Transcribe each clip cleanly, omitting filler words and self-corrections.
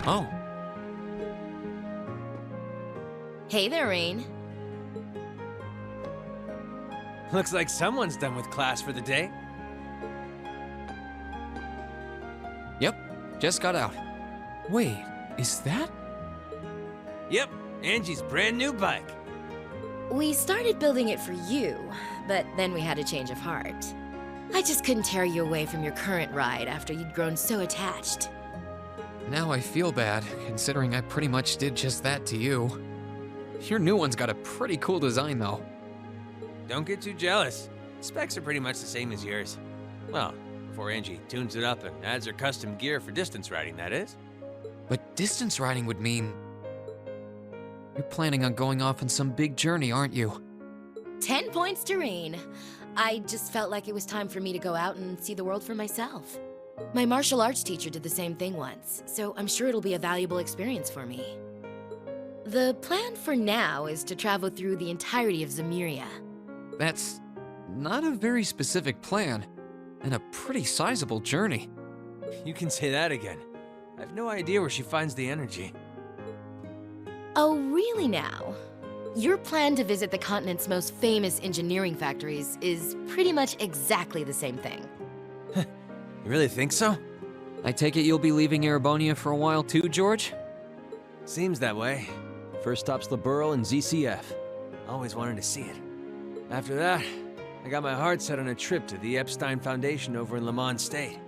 Oh. Hey there, Rean. Looks like someone's done with class for the day. Yep, just got out. Wait, is that? Yep, Angie's brand new bike. We started building it for you, but then we had a change of heart. I just couldn't tear you away from your current ride after you'd grown so attached. Now I feel bad, considering I pretty much did just that to you. Your new one's got a pretty cool design, though. Don't get too jealous. Specs are pretty much the same as yours. Well, before Angie tunes it up and adds her custom gear for distance riding, that is. But distance riding would mean... You're planning on going off on some big journey, aren't you? 10 points to Rean. I just felt like it was time for me to go out and see the world for myself. My martial arts teacher did the same thing once, so I'm sure it'll be a valuable experience for me. The plan for now is to travel through the entirety of Zemuria. That's not a very specific plan, and a pretty sizable journey. You can say that again. I have no idea where she finds the energy. Oh, really now? Your plan to visit the continent's most famous engineering factories is pretty much exactly the same thing. You really think so? I take it you'll be leaving Erebonia for a while too, George? Seems that way. First stop's Liberl and ZCF. Always wanted to see it. After that, I got my heart set on a trip to the Epstein Foundation over in Le Mans State.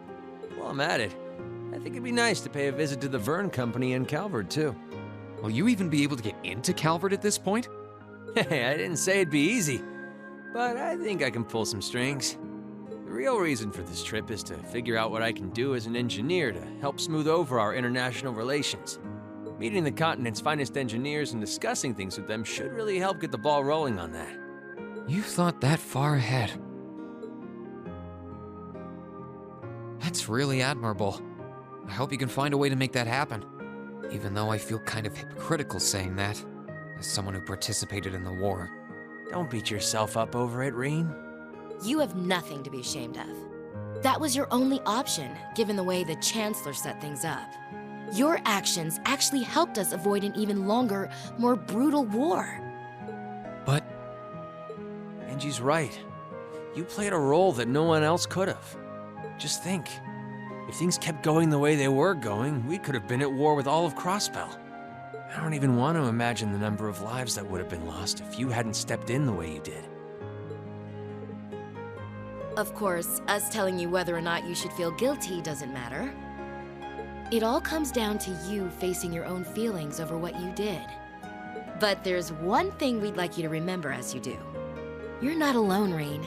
While I'm at it, I think it'd be nice to pay a visit to the Verne Company in Calvert, too. Will you even be able to get into Calvert at this point? Hey, I didn't say it'd be easy, but I think I can pull some strings. The real reason for this trip is to figure out what I can do as an engineer to help smooth over our international relations. Meeting the continent's finest engineers and discussing things with them should really help get the ball rolling on that. You've thought that far ahead. That's really admirable. I hope you can find a way to make that happen. Even though I feel kind of hypocritical saying that, as someone who participated in the war. Don't beat yourself up over it, Rean. You have nothing to be ashamed of. That was your only option, given the way the Chancellor set things up. Your actions actually helped us avoid an even longer, more brutal war. But... Angie's right. You played a role that no one else could have. Just think. If things kept going the way they were going, we could have been at war with all of Crosspell. I don't even want to imagine the number of lives that would have been lost if you hadn't stepped in the way you did. Of course, us telling you whether or not you should feel guilty doesn't matter. It all comes down to you facing your own feelings over what you did. But there's one thing we'd like you to remember as you do. You're not alone, Rean.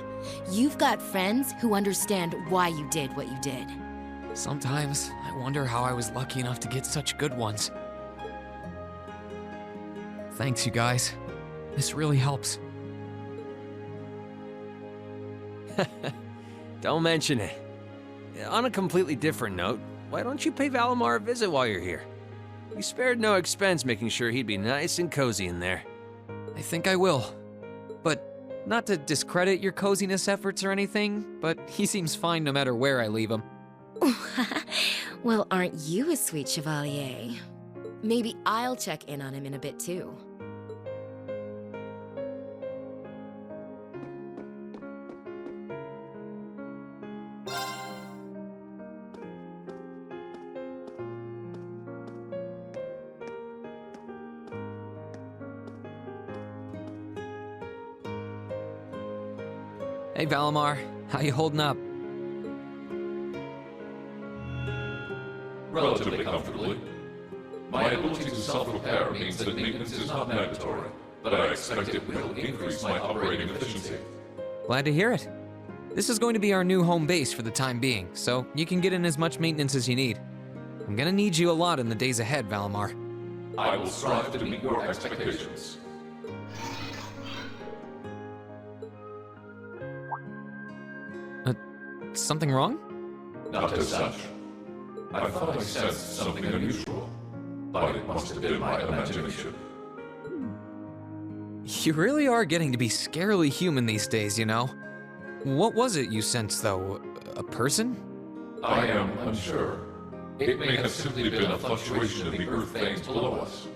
You've got friends who understand why you did what you did. sometimes I wonder how I was lucky enough to get such good ones. Thanks, you guys. This really helps. Don't mention it. On a completely different note, why don't you pay Valimar a visit while you're here? You spared no expense making sure he'd be nice and cozy in there. I think I will. But not to discredit your coziness efforts or anything, but he seems fine no matter where I leave him. Well, aren't you a sweet chevalier? Maybe I'll check in on him in a bit too. Hey, Valimar. How you holding up? Relatively comfortably. My ability to self-repair means that maintenance is not mandatory, but I expect it will increase my operating efficiency. Glad to hear it. This is going to be our new home base for the time being, so you can get in as much maintenance as you need. I'm gonna need you a lot in the days ahead, Valimar. I will strive to meet your expectations. Something wrong? Not as such. I thought I sensed something unusual, but it must have been my imagination. You really are getting to be scarily human these days, you know? What was it you sensed, though? A person? I am unsure. It may have simply been a fluctuation in the Earth veins below us.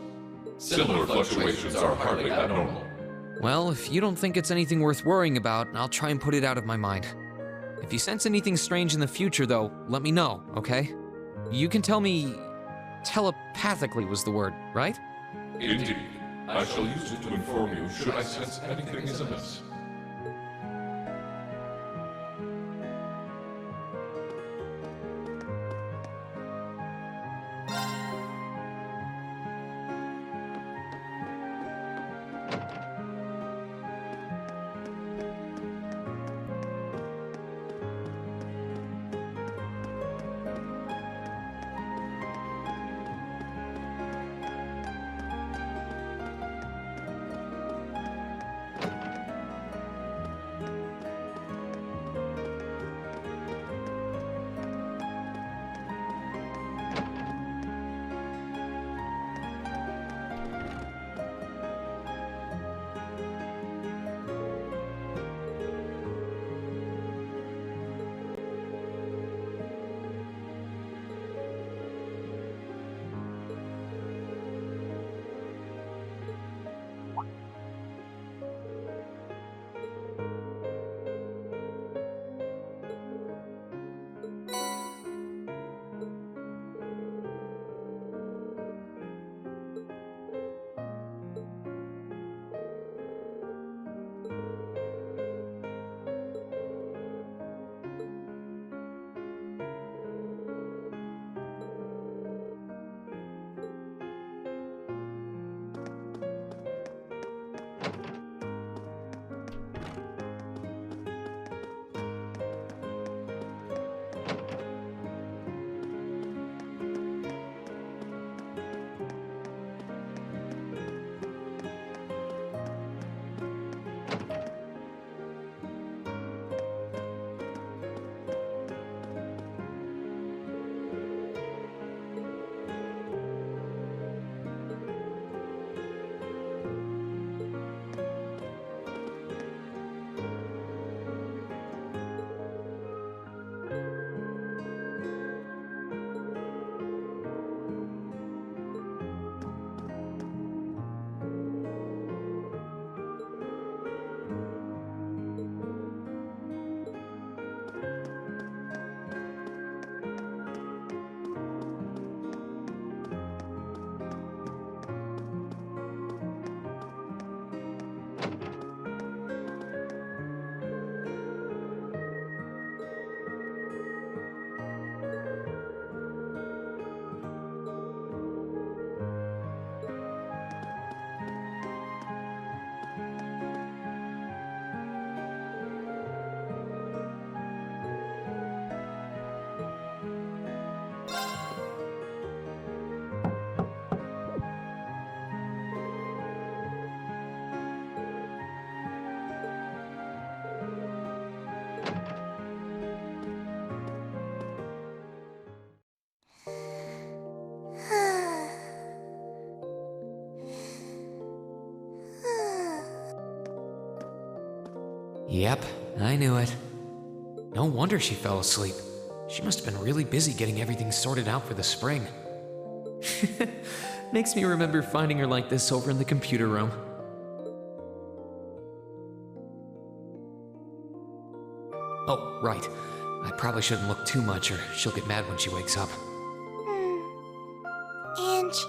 Similar fluctuations are hardly abnormal. Well, if you don't think it's anything worth worrying about, I'll try and put it out of my mind. If you sense anything strange in the future, though, let me know, okay? You can tell me... telepathically was the word, right? Indeed. I shall use it to inform you should I sense anything is amiss. Yep, I knew it. No wonder she fell asleep. She must have been really busy getting everything sorted out for the spring. Makes me remember finding her like this over in the computer room. Oh, right. I probably shouldn't look too much or she'll get mad when she wakes up. Angie,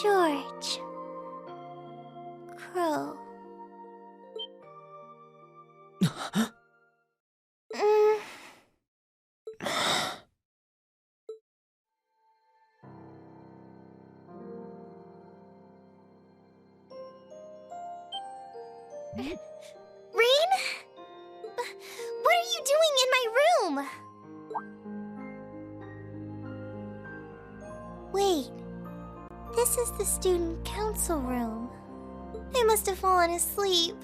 George, Crow. Rean? What are you doing in my room? Wait, this is the student council room. I must have fallen asleep.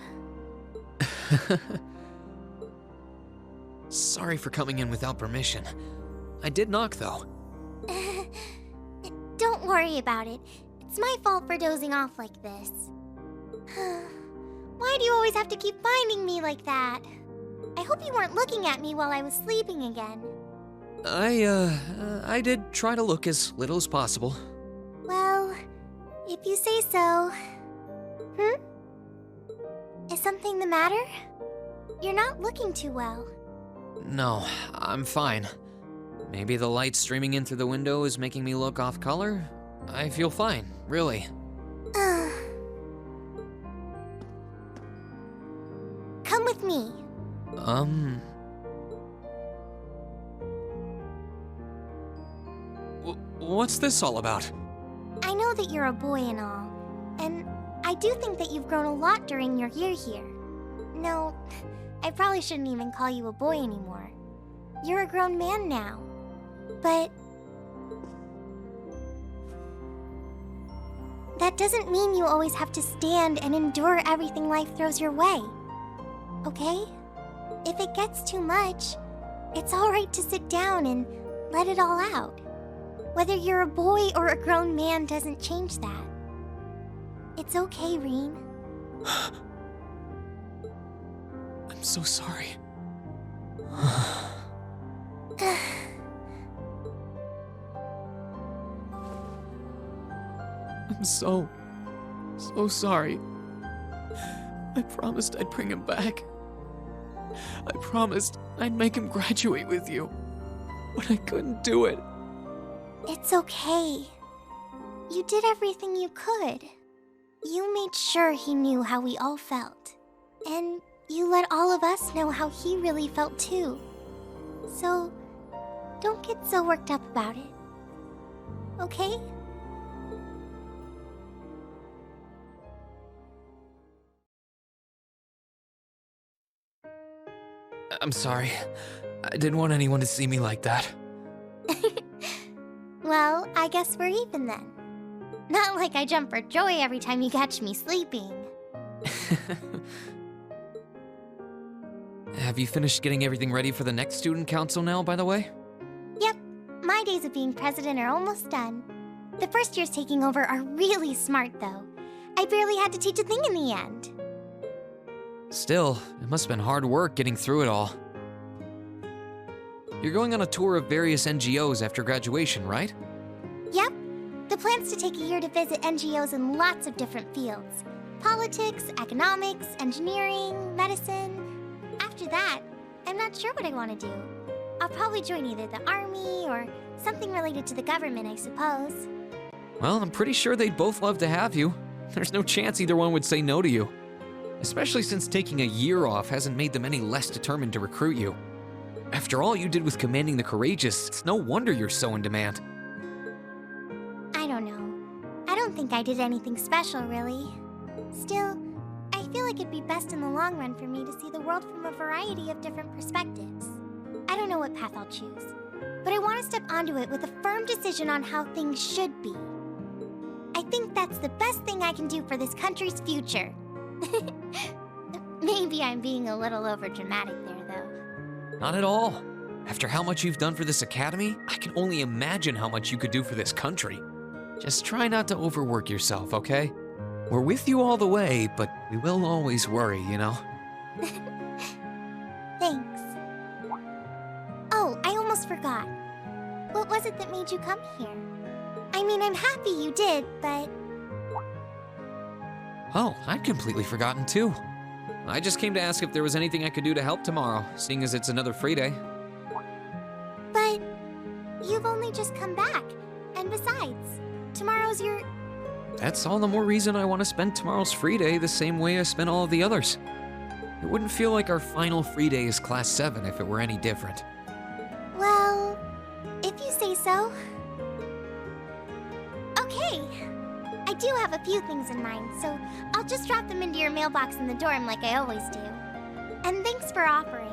Sorry for coming in without permission. I did knock, though. Don't worry about it. It's my fault for dozing off like this. Why do you always have to keep finding me like that? I hope you weren't looking at me while I was sleeping again. I did try to look as little as possible. Well, if you say so. Is something the matter? You're not looking too well. No, I'm fine. Maybe the light streaming in through the window is making me look off color? I feel fine, really. Come with me. What's this all about? I know that you're a boy and all, and I do think that you've grown a lot during your year here. No, I probably shouldn't even call you a boy anymore. You're a grown man now. But that doesn't mean you always have to stand and endure everything life throws your way. Okay? If it gets too much, it's alright to sit down and let it all out. Whether you're a boy or a grown man doesn't change that. It's okay, Rean. I'm so sorry. I'm so sorry. I promised I'd bring him back. I promised I'd make him graduate with you. But I couldn't do it. It's okay. You did everything you could. You made sure he knew how we all felt. And you let all of us know how he really felt too. So, don't get so worked up about it. Okay? I'm sorry. I didn't want anyone to see me like that. Well, I guess we're even then. Not like I jump for joy every time you catch me sleeping. Have you finished getting everything ready for the next student council now, by the way? Yep, my days of being president are almost done. The first years taking over are really smart, though. I barely had to teach a thing in the end. Still, it must have been hard work getting through it all. You're going on a tour of various NGOs after graduation, right? Yep. The plan's to take a year to visit NGOs in lots of different fields. Politics, economics, engineering, medicine. After that, I'm not sure what I want to do. I'll probably join either the army or something related to the government, I suppose. Well, I'm pretty sure they'd both love to have you. There's no chance either one would say no to you. Especially since taking a year off hasn't made them any less determined to recruit you. After all you did with commanding the courageous, it's no wonder you're so in demand. I don't know. I don't think I did anything special, really. Still, I feel like it'd be best in the long run for me to see the world from a variety of different perspectives. I don't know what path I'll choose, but I want to step onto it with a firm decision on how things should be. I think that's the best thing I can do for this country's future. Maybe I'm being a little overdramatic there, though. Not at all. After how much you've done for this academy, I can only imagine how much you could do for this country. Just try not to overwork yourself, okay? We're with you all the way, but we will always worry, you know? Thanks. Oh, I almost forgot. What was it that made you come here? I mean, I'm happy you did, but... Oh, I'd completely forgotten too. I just came to ask if there was anything I could do to help tomorrow, seeing as it's another free day. But... you've only just come back. And besides, tomorrow's your... That's all the more reason I want to spend tomorrow's free day the same way I spent all of the others. It wouldn't feel like our final free day is Class 7 if it were any different. Well, if you say so. Okay. I do have a few things in mind, so I'll just drop them into your mailbox in the dorm like I always do. And thanks for offering.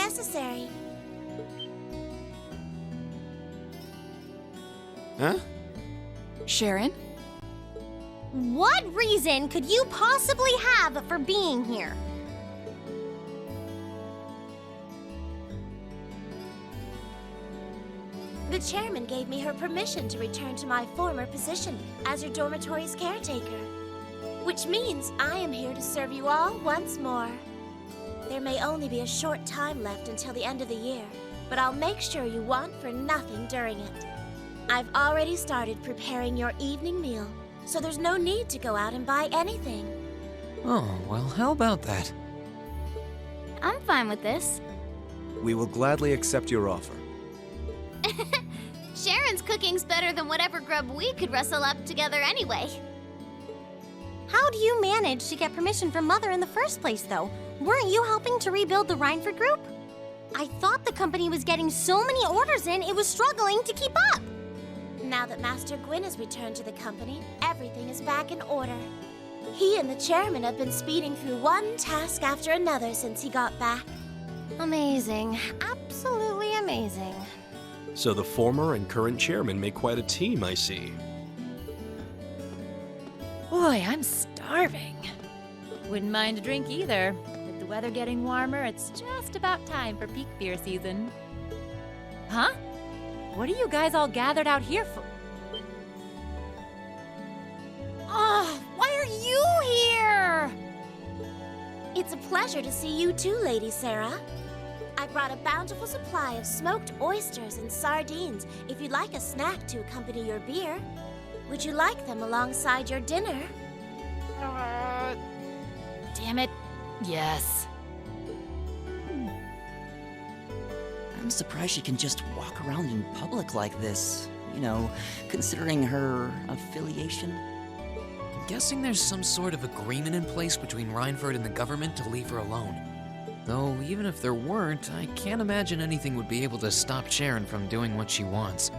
necessary. Huh? Sharon? What reason could you possibly have for being here? The chairman gave me her permission to return to my former position as your dormitory's caretaker. Which means I am here to serve you all once more. There may only be a short time left until the end of the year, but I'll make sure you want for nothing during it. I've already started preparing your evening meal, so there's no need to go out and buy anything. Oh, well, how about that? I'm fine with this. We will gladly accept your offer. Sharon's cooking's better than whatever grub we could rustle up together anyway. How do you manage to get permission from Mother in the first place, though? Weren't you helping to rebuild the Rhineford group? I thought the company was getting so many orders in, it was struggling to keep up. Now that Master Gwyn has returned to the company, everything is back in order. He and the chairman have been speeding through one task after another since he got back. Amazing. Absolutely amazing. So the former and current chairman make quite a team, I see. Boy, I'm starving. Wouldn't mind a drink either. With the weather getting warmer, it's just about time for peak beer season. Huh? What are you guys all gathered out here for? Oh, why are you here? It's a pleasure to see you too, Lady Sarah. I brought a bountiful supply of smoked oysters and sardines if you'd like a snack to accompany your beer. Would you like them alongside your dinner? Damn it. Yes. I'm surprised she can just walk around in public like this, you know, considering her affiliation. I'm guessing there's some sort of agreement in place between Rhineford and the government to leave her alone. Though, even if there weren't, I can't imagine anything would be able to stop Sharon from doing what she wants.